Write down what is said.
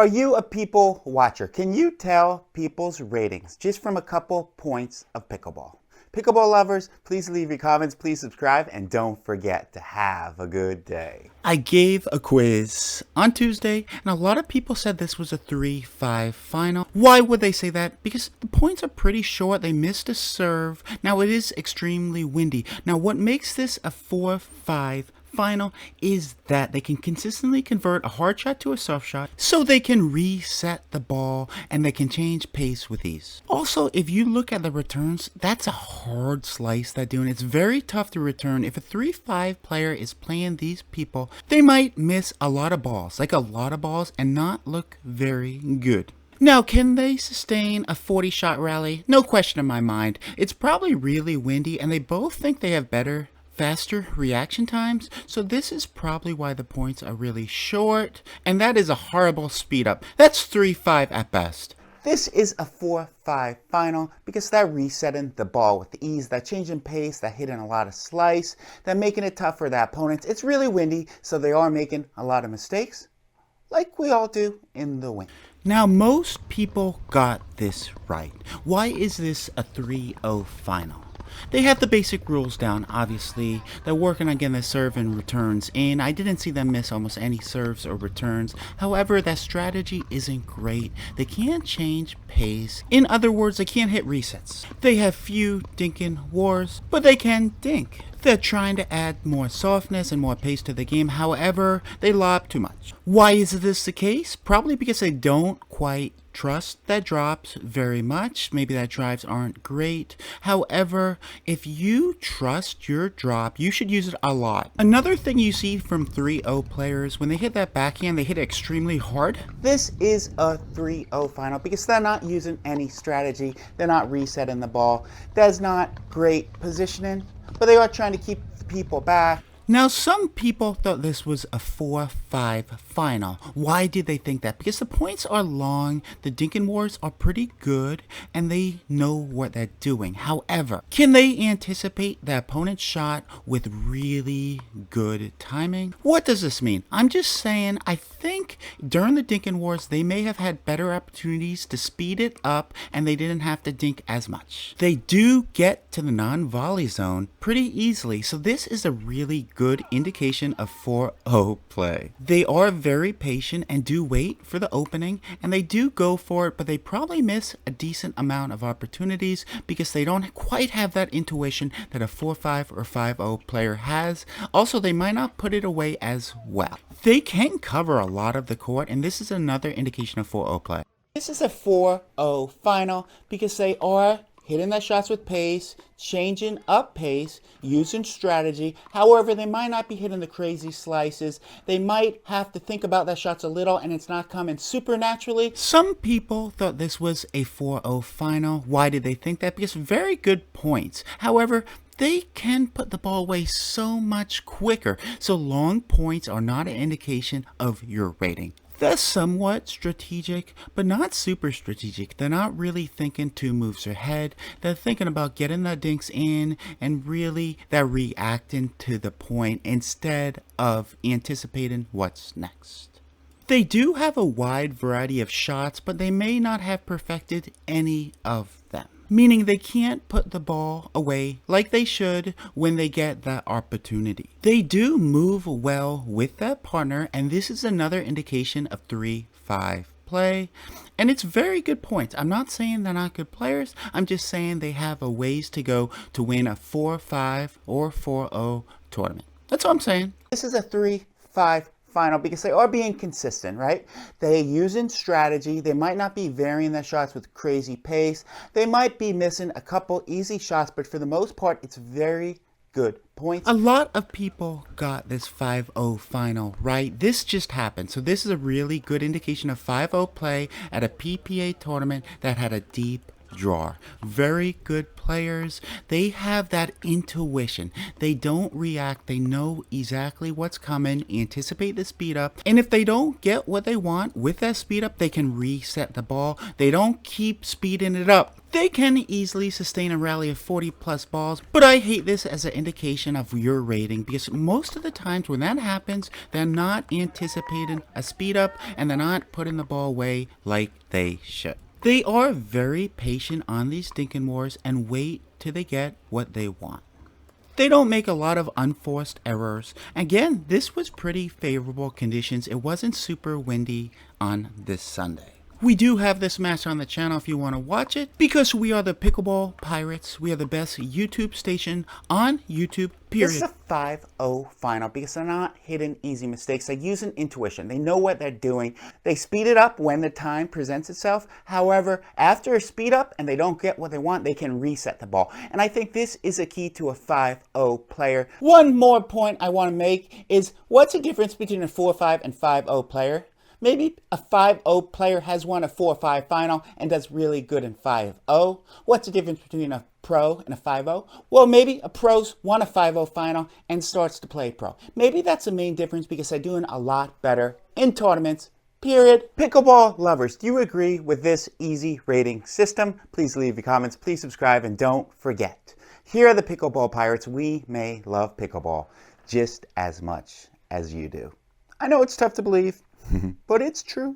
Are you a people watcher? Can you tell people's ratings just from a couple points of pickleball? Pickleball lovers, please leave your comments, please subscribe, and don't forget to have a good day. I gave a quiz on Tuesday, and a lot of people said this was a 3-5 final. Why would they say that? Because the points are pretty short. They missed a serve. Now, it is extremely windy. Now, what makes this a 4-5 final is that they can consistently convert a hard shot to a soft shot, so they can reset the ball and they can change pace with ease. Also, if you look at the returns, that's a hard slice they're doing. It's very tough to return. If a 3-5 player is playing these people, they might miss a lot of balls, and not look very good. Now, can they sustain a 40-shot rally? No question in my mind. It's probably really windy, and they both think they have faster reaction times, so this is probably why the points are really short, and that is a horrible speed up. That's 3-5 at best. This is a 4-5 final because they're resetting the ball with ease, they're changing pace, they're hitting a lot of slice, they're making it tough for their opponents. It's really windy, so they are making a lot of mistakes, like we all do in the wind. Now, most people got this right. Why is this a 3-0 final? They have the basic rules down, obviously. They're working on getting the serve and returns in. I didn't see them miss almost any serves or returns. However, that strategy isn't great. They can't change pace. In other words, they can't hit resets. They have few dinking wars, but they can dink. They're trying to add more softness and more pace to the game. However, they lob too much. Why is this the case? Probably because they don't quite trust their drops very much. Maybe their drives aren't great. However, if you trust your drop, you should use it a lot. Another thing you see from 3-0 players, when they hit that backhand, they hit it extremely hard. This is a 3-0 final because they're not using any strategy. They're not resetting the ball. There's not great positioning, but they are trying to keep the people back. Now, some people thought this was a 4-5 final. Why did they think that? Because the points are long, the dinking wars are pretty good, and they know what they're doing. However, can they anticipate the opponent's shot with really good timing? What does this mean? I'm just saying, I think during the dinking wars, they may have had better opportunities to speed it up, and they didn't have to dink as much. They do get to the non-volley zone pretty easily, so this is a really good indication of 4-0 play. They are very patient and do wait for the opening, and they do go for it, but they probably miss a decent amount of opportunities because they don't quite have that intuition that a 4-5 or 5-0 player has. Also, they might not put it away as well. They can cover a lot of the court, and this is another indication of 4-0 play. This is a 4-0 final because they are hitting their shots with pace, changing up pace, using strategy. However, they might not be hitting the crazy slices. They might have to think about their shots a little, and it's not coming super naturally. Some people thought this was a 4-0 final. Why did they think that? Because very good points. However, they can put the ball away so much quicker. So long points are not an indication of your rating. They're somewhat strategic, but not super strategic. They're not really thinking 2 moves ahead. They're thinking about getting the dinks in, and really they're reacting to the point instead of anticipating what's next. They do have a wide variety of shots, but they may not have perfected any of them. Meaning they can't put the ball away like they should when they get that opportunity. They do move well with their partner, and this is another indication of 3-5 play, and it's very good points. I'm not saying they're not good players, I'm just saying they have a ways to go to win a 4-5 or 4-0 tournament. That's all I'm saying. This is a 3-5 final because they are being consistent, right? They're using strategy. They might not be varying their shots with crazy pace. They might be missing a couple easy shots, but for the most part, it's very good points. A lot of people got this 5-0 final right. This just happened. So this is a really good indication of 5-0 play at a PPA tournament that had a deep drawer. Very good players. They have that intuition. They don't react. They know exactly what's coming, anticipate the speed up. And if they don't get what they want with that speed up, they can reset the ball. They don't keep speeding it up. They can easily sustain a rally of 40 plus balls, but I hate this as an indication of your rating because most of the times when that happens, they're not anticipating a speed up and they're not putting the ball away like they should. They are very patient on these dinking wars and wait till they get what they want. They don't make a lot of unforced errors. Again, this was pretty favorable conditions. It wasn't super windy on this Sunday. We do have this match on the channel if you want to watch it because we are the Pickleball Pirates. We are the best YouTube station on YouTube, period. This is a 5-0 final because they're not hitting easy mistakes. They're using intuition. They know what they're doing. They speed it up when the time presents itself. However, after a speed up and they don't get what they want, they can reset the ball. And I think this is a key to a 5-0 player. One more point I want to make is what's the difference between a 4-5 and 5-0 player? Maybe a 5-0 player has won a 4-5 final and does really good in 5-0. What's the difference between a pro and a 5-0? Well, maybe a pro's won a 5-0 final and starts to play pro. Maybe that's the main difference because they're doing a lot better in tournaments, period. Pickleball lovers, do you agree with this easy rating system? Please leave your comments, please subscribe, and don't forget, here are the Pickleball Pirates. We may love pickleball just as much as you do. I know it's tough to believe, but it's true.